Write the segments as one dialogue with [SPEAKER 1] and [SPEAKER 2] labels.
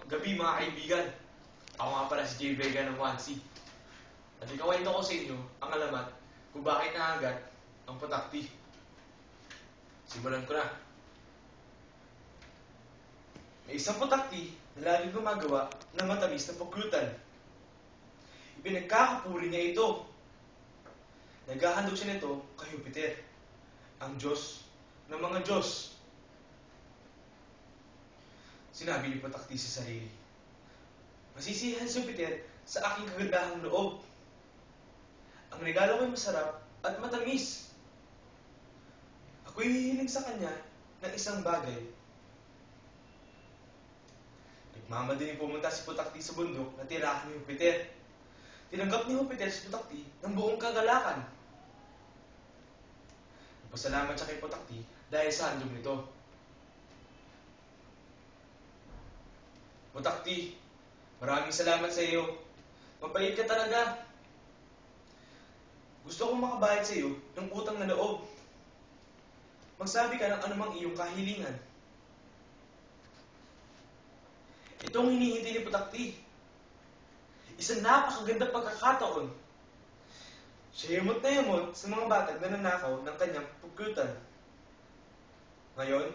[SPEAKER 1] gabi mga kaibigan. Ako nga pala si J. Vega ng 1C. At ikawento ko sa inyo ang alamat kung bakit naagat ang putakti. Simulan ko na. May isang putakti na laging gumagawa ng matamis na paglutan. Ipinagkakapuri niya ito. Naghahandog siya nito kay Jupiter, ang Diyos ng mga Diyos. Sinabi ni putakti sa sarili, masisiyahan si Jupiter sa aking kagandahang loob. Ang regalo ko'y masarap at matamis. Ako'y hihiling sa kanya ng isang bagay. Nagmamadaling pumunta si putakti sa bundok na tirahan ni Jupiter. Tinanggap ni Jupiter si putakti ng buong kagalakan. Nagpasalamat siya kay putakti dahil sa handog nito. Putakti, maraming salamat sa iyo. Mabait ka talaga. Gusto kong makabayad sa iyo ng utang na loob. Magsabi ka ng anumang iyong kahilingan. Itong hinihintay ni putakti. Isang napakagandang pagkakataon. Siya yamot na yamot sa mga batag na nanakaw ng kanyang pagkutan. Ngayon,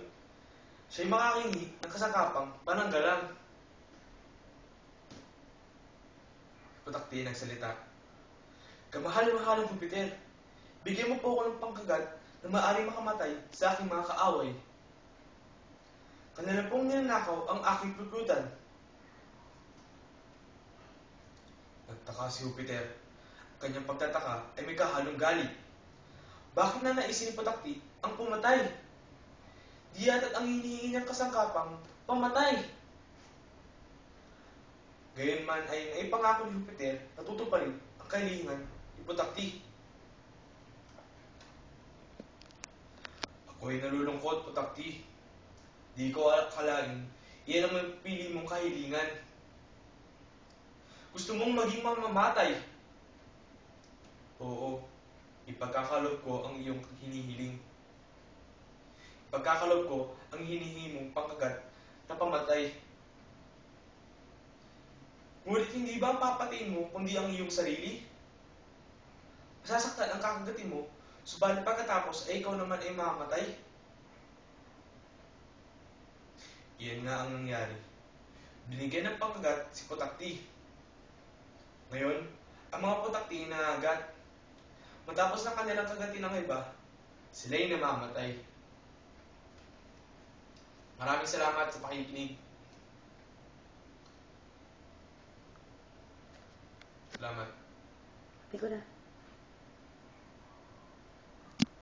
[SPEAKER 1] siya'y makakingi ng kasangkapang pananggalang. Putakti nagsalita, kamahal-mahalang Jupiter, bigyan mo po ako ng pangkagat na maaaring makamatay sa aking mga kaaway. Kanila pong ninanakaw ang aking pagkutan. Nagtaka si Jupiter. Kanyang pagtataka ay may kahalong galit. Bakit na naisin ni putakti ang pumatay? Di yata't ang hinihingi niyang kasangkapang pamatay. Gayunman ay naipangako ni Jupiter na tutuparin ang kahilingan ni putakti. Ako'y nalulungkot, putakti. Di ko akalain, iyan ang mapili mong kahilingan. Gusto mong maging mamamatay. Oo, ipagkakalob ko ang iyong hinihiling. Ipagkakalob ko ang hinihingi mong pangkagat na pamatay. Ngunit hindi ba ang papatayin mo kundi ang iyong sarili? Masasaktan ang kakagatin mo, subalit pagkatapos ay ikaw naman ay mamamatay. Iyan nga ang nangyari. Binigyan ng pangkagat si putakti. Ngayon, ang mga putakti na agat. Matapos ng kanilang kagatin ng iba, sila'y namamatay. Maraming salamat sa pakikinig. Salamat.
[SPEAKER 2] Hindi ko na.